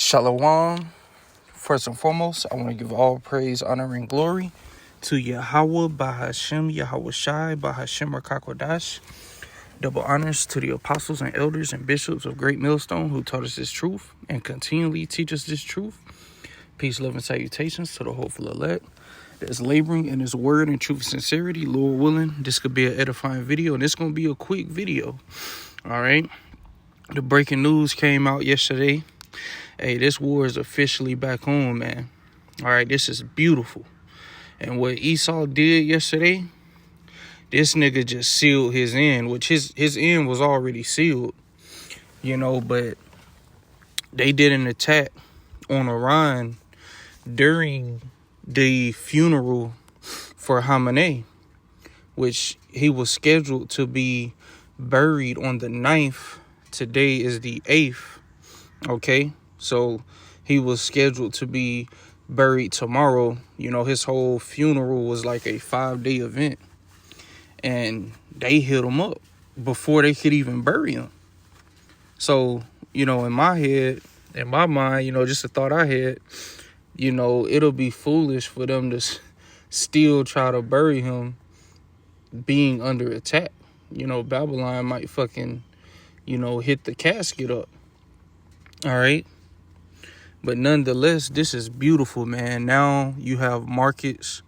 Shalom. First and foremost, I want to give all praise, honor, and glory to Yahweh, Bahashem, Yahweh Shai, Bahashem Rakakwadash. Double honors to the apostles and elders and bishops of Great Millstone who taught us this truth and continually teach us this truth. Peace, love, and salutations to the hopeful elect that is laboring in his word and truth and sincerity. Lord willing, this could be an edifying video, and it's going to be a quick video. All right. The breaking news came out yesterday. Hey, this war is officially back on, man. All right, this is beautiful. And what Esau did yesterday, this nigga just sealed his end, which his end was already sealed, but they did an attack on Iran during the funeral for Khamenei, which he was scheduled to be buried on the 9th. Today is the 8th, okay? So he was scheduled to be buried tomorrow. His whole funeral was like a 5-day event. And they hit him up before they could even bury him. So, in my head, in my mind, just a thought I had, it'll be foolish for them to still try to bury him being under attack. Babylon might fucking, hit the casket up. All right. But nonetheless, this is beautiful, man. Now you have markets.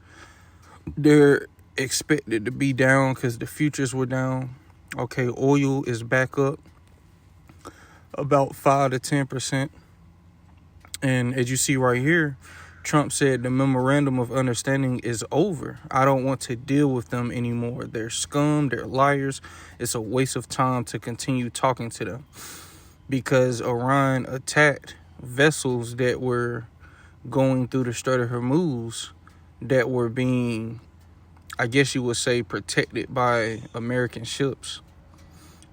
They're expected to be down because the futures were down. Okay, oil is back up about 5 to 10%. And as you see right here, Trump said the memorandum of understanding is over. I don't want to deal with them anymore. They're scum. They're liars. It's a waste of time to continue talking to them because Iran attacked vessels that were going through the Strait of Hormuz that were being, I guess you would say, protected by American ships.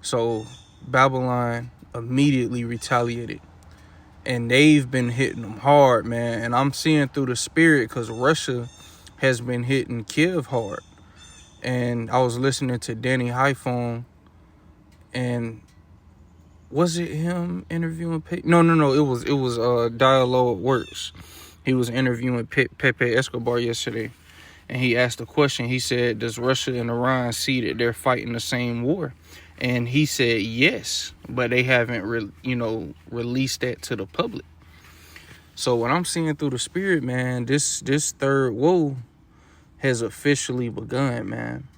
So Babylon immediately retaliated. And they've been hitting them hard, man. And I'm seeing through the spirit because Russia has been hitting Kiev hard. And I was listening to Danny Highphone, and was it him interviewing Pepe? No. It was Dialogue Works. He was interviewing Pepe Escobar yesterday. And he asked a question. He said, does Russia and Iran see that they're fighting the same war? And he said, yes, but they haven't, released that to the public. So what I'm seeing through the spirit, man, this third woe has officially begun, man.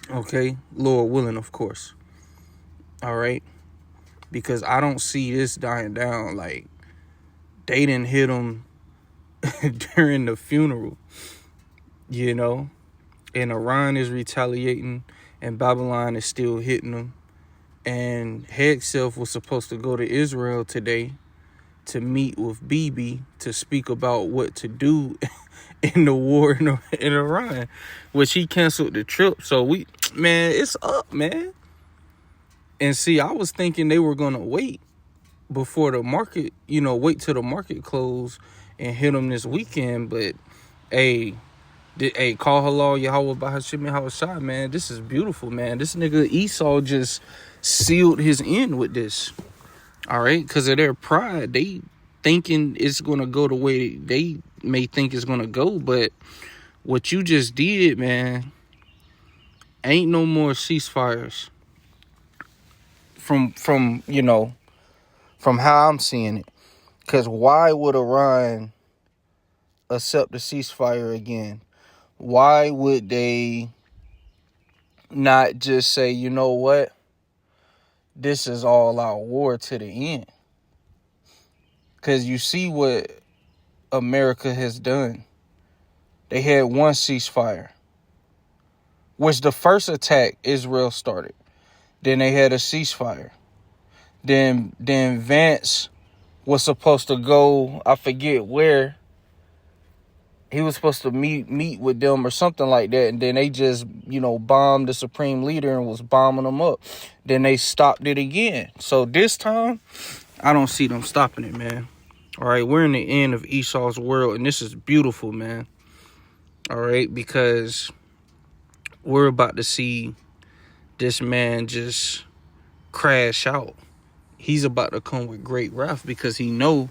Okay? Lord willing, of course. All right? Because I don't see this dying down. Like, they didn't hit him during the funeral. And Iran is retaliating, and Babylon is still hitting them. And Hegseth was supposed to go to Israel today to meet with Bibi to speak about what to do in the war in Iran, which he canceled the trip. So it's up, man. And see, I was thinking they were going to wait before the market, wait till the market closed and hit them this weekend. But, call halal Yahweh Bahashim Yahweh Shai, man. This is beautiful, man. This nigga Esau just sealed his end with this. All right? Because of their pride. They thinking it's going to go the way they may think it's going to go. But what you just did, man, ain't no more ceasefires. From how I'm seeing it. Because why would Iran accept the ceasefire again? Why would they not just say, you know what? This is all out war to the end. Because you see what America has done. They had one ceasefire, which the first attack Israel started. Then they had a ceasefire. Then Vance was supposed to go, I forget where. He was supposed to meet with them or something like that. And then they just, bombed the supreme leader and was bombing them up. Then they stopped it again. So this time, I don't see them stopping it, man. All right, we're in the end of Esau's world. And this is beautiful, man. All right, because we're about to see this man just crash out. he's about to come with great wrath because he know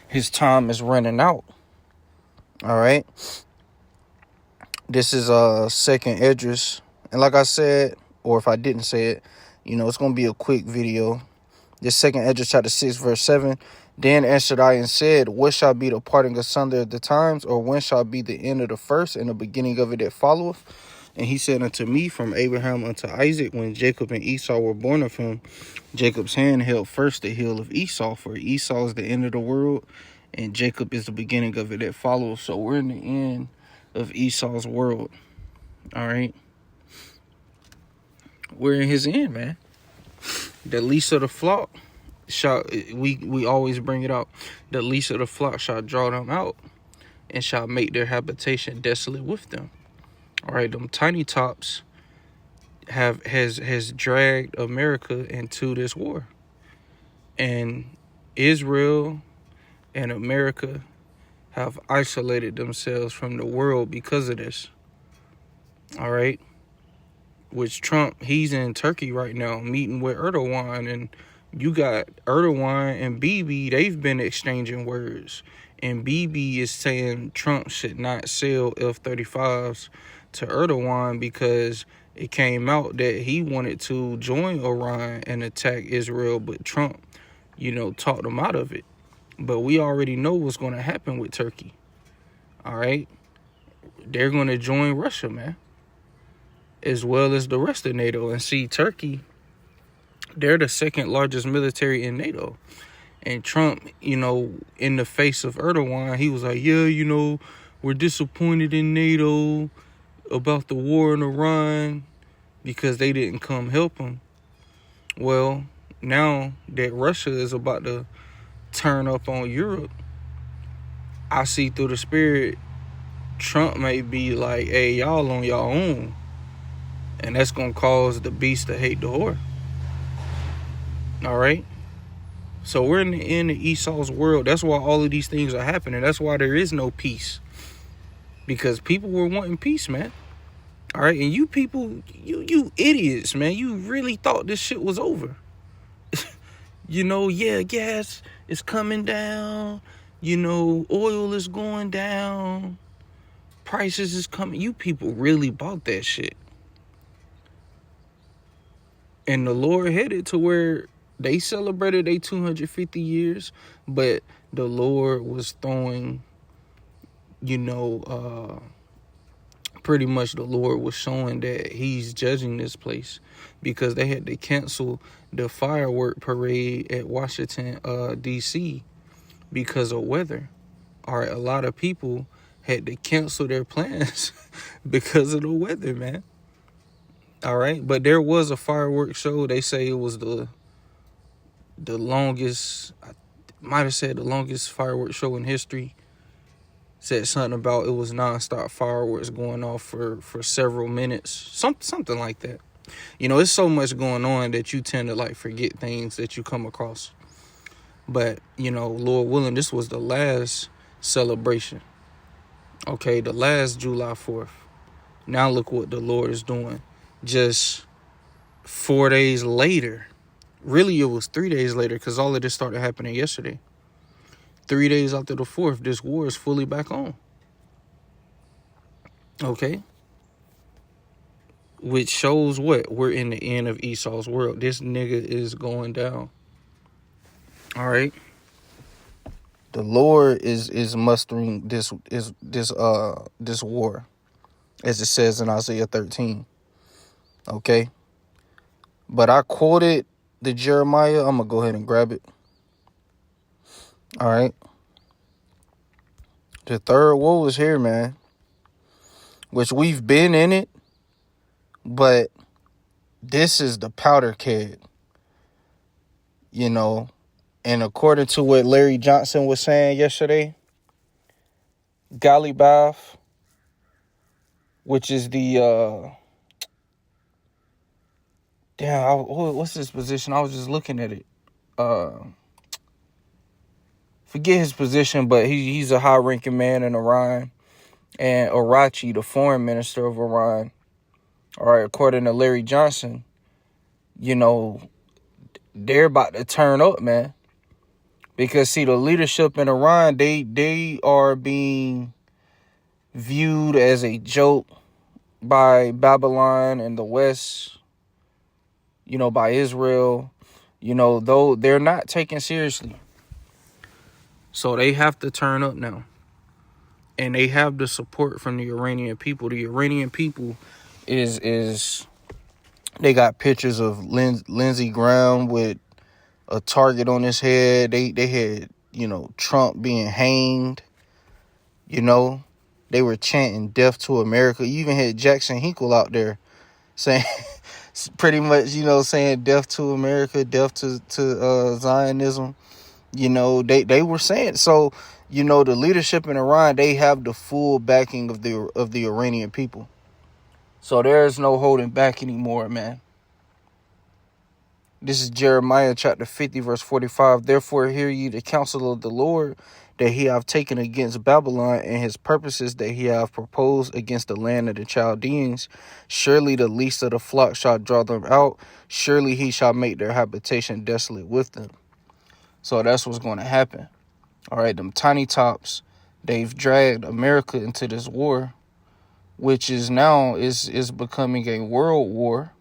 his time is running out. All right. This is second Esdras. And like I said, or if I didn't say it, it's going to be a quick video. This second Esdras chapter 6, verse 7. Then answered I and said, what shall be the parting asunder of the times, or when shall be the end of the first and the beginning of it that followeth? And he said unto me, from Abraham unto Isaac, when Jacob and Esau were born of him, Jacob's hand held first the heel of Esau, for Esau is the end of the world, and Jacob is the beginning of it that follows. So we're in the end of Esau's world. All right. We're in his end, man. The least of the flock shall, we always bring it out, the least of the flock shall draw them out and shall make their habitation desolate with them. All right, them tiny tops has dragged America into this war. And Israel and America have isolated themselves from the world because of this. All right. Which Trump, he's in Turkey right now meeting with Erdogan, and you got Erdogan and Bibi, they've been exchanging words. And Bibi is saying Trump should not sell F-35s to Erdogan because it came out that he wanted to join Iran and attack Israel, but Trump, talked him out of it. But we already know what's going to happen with Turkey. All right? They're going to join Russia, man, as well as the rest of NATO. And see, Turkey, they're the second largest military in NATO. And Trump, in the face of Erdogan, he was like, yeah, we're disappointed in NATO about the war in Iran because they didn't come help him. Well, now that Russia is about to turn up on Europe, I see through the spirit, Trump may be like, hey, y'all on your own. And that's going to cause the beast to hate the whore. All right? So we're in the end of Esau's world. That's why all of these things are happening. That's why there is no peace. Because people were wanting peace, man. All right? And you people, you idiots, man. You really thought this shit was over. Gas is coming down. Oil is going down. Prices is coming. You people really bought that shit. And the Lord headed to where they celebrated their 250 years, but the Lord was throwing, pretty much the Lord was showing that he's judging this place because they had to cancel the firework parade at Washington, D.C. because of weather. All right, a lot of people had to cancel their plans because of the weather, man. All right, but there was a fireworks show. They say it was the longest, I might have said the longest fireworks show in history. Said something about it was nonstop fireworks going off for several minutes, something like that. It's so much going on that you tend to forget things that you come across. But, Lord willing, this was the last celebration. Okay, the last July 4th. Now look what the Lord is doing. Just 4 days later. Really, it was 3 days later because all of this started happening yesterday. 3 days after the 4th, this war is fully back on. Okay? Which shows what? We're in the end of Esau's world. This nigga is going down. All right? The Lord is mustering this war, as it says in Isaiah 13. Okay? But I quoted the Jeremiah. I'm going to go ahead and grab it. All right. The third woe is here, man. Which we've been in it. But this is the powder keg. And according to what Larry Johnson was saying yesterday, Galibaf, which is the what's his position? I was just looking at it. Forget his position, but he's a high-ranking man in Iran. And Arachi, the foreign minister of Iran, all right, according to Larry Johnson, they're about to turn up, man. Because see, the leadership in Iran, they are being viewed as a joke by Babylon and the West, by Israel, though they're not taken seriously. So they have to turn up now. And they have the support from the Iranian people. The Iranian people is they got pictures of Lindsey Graham with a target on his head. They had, Trump being hanged. They were chanting death to America. You even had Jackson Hinkle out there saying pretty much, saying death to America, death to Zionism. They were saying so. The leadership in Iran, they have the full backing of the Iranian people. So there's no holding back anymore, man. This is Jeremiah chapter 50, verse 45. Therefore hear ye the counsel of the Lord that he hath taken against Babylon, and his purposes that he hath proposed against the land of the Chaldeans. Surely the least of the flock shall draw them out. Surely he shall make their habitation desolate with them. So that's what's going to happen. All right, them tiny tops, they've dragged America into this war, which is now is becoming a world war.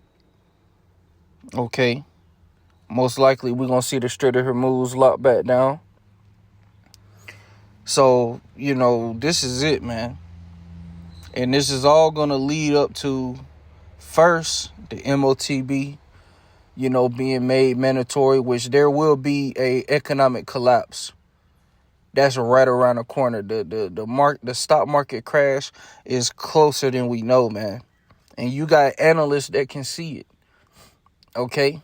Okay. Most likely we're going to see the Strait of Hormuz locked back down. So, this is it, man. And this is all going to lead up to, first, the MOTB, being made mandatory, which there will be a economic collapse. That's right around the corner. The stock market crash is closer than we know, man. And you got analysts that can see it. Okay?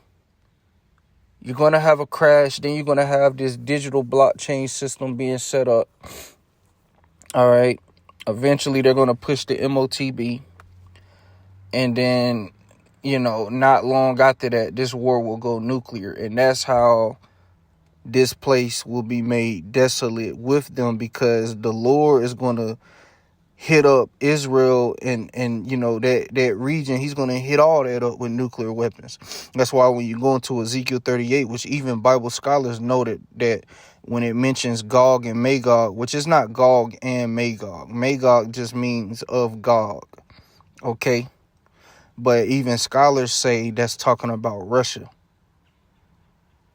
You're going to have a crash. Then you're going to have this digital blockchain system being set up. All right. Eventually, they're going to push the MOTB. And then, not long after that, this war will go nuclear. And that's how this place will be made desolate with them, because the Lord is going to hit up Israel and that region. He's going to hit all that up with nuclear weapons. That's why when you go into Ezekiel 38, which even Bible scholars noted that when it mentions Gog and Magog, which is not Gog and Magog. Magog just means of Gog. Okay? But even scholars say that's talking about Russia.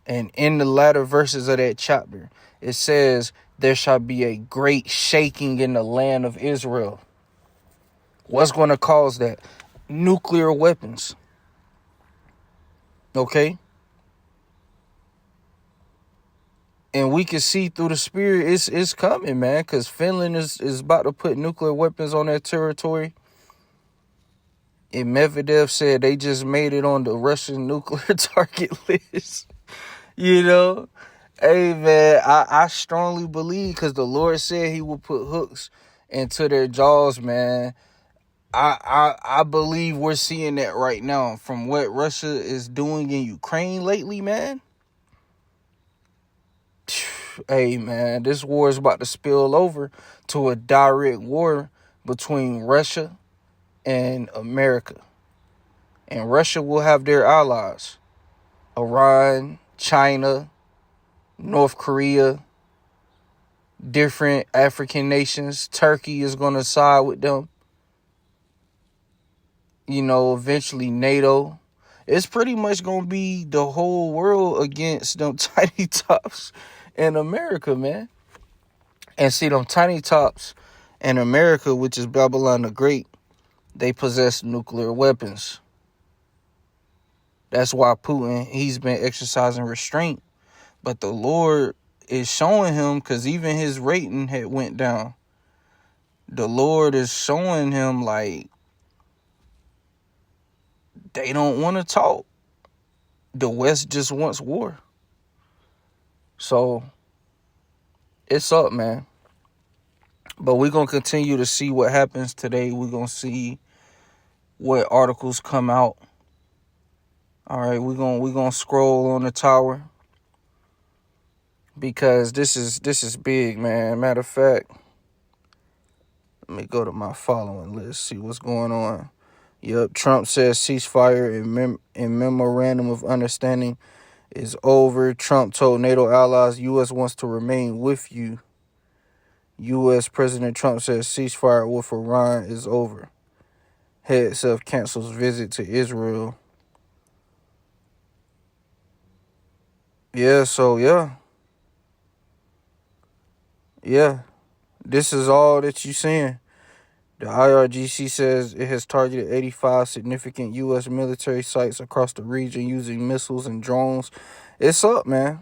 And in the latter verses of that chapter, it says, there shall be a great shaking in the land of Israel. What's going to cause that? Nuclear weapons. Okay? And we can see through the spirit, it's coming, man, because Finland is about to put nuclear weapons on their territory. And Medvedev said they just made it on the Russian nuclear target list. Hey, man, I strongly believe, because the Lord said he will put hooks into their jaws, man. I believe we're seeing that right now from what Russia is doing in Ukraine lately, man. Hey, man, this war is about to spill over to a direct war between Russia and America. And Russia will have their allies. Iran, China, North Korea, different African nations. Turkey is going to side with them. Eventually NATO. It's pretty much going to be the whole world against them tiny tops in America, man. And see, them tiny tops in America, which is Babylon the Great, they possess nuclear weapons. That's why Putin, he's been exercising restraint. But the Lord is showing him, because even his rating had went down. The Lord is showing him, like, they don't want to talk. The West just wants war. So, it's up, man. But we're going to continue to see what happens today. We're going to see what articles come out. All right, we're going to scroll on the tower, because this is big, man. Matter of fact, let me go to my following list, see what's going on. Yep, Trump says ceasefire and memorandum of understanding is over. Trump told NATO allies U.S. wants to remain with you. U.S. President Trump says ceasefire with Iran is over. Heads up cancels visit to Israel. Yeah, so yeah. This is all that you seeing. The IRGC says it has targeted 85 significant U.S. military sites across the region using missiles and drones. It's up, man.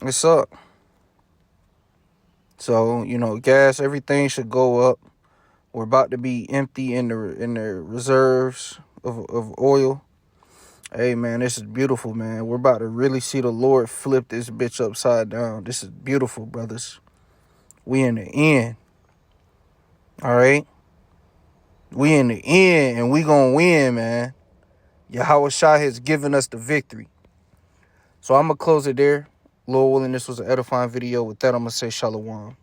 It's up. So, gas, everything should go up. We're about to be empty in the reserves of oil. Hey, man, this is beautiful, man. We're about to really see the Lord flip this bitch upside down. This is beautiful, brothers. We in the end. All right? We in the end, and we gonna win, man. Yahweh Shai has given us the victory. So I'm going to close it there. Lord willing, this was an edifying video. With that, I'm going to say shalom.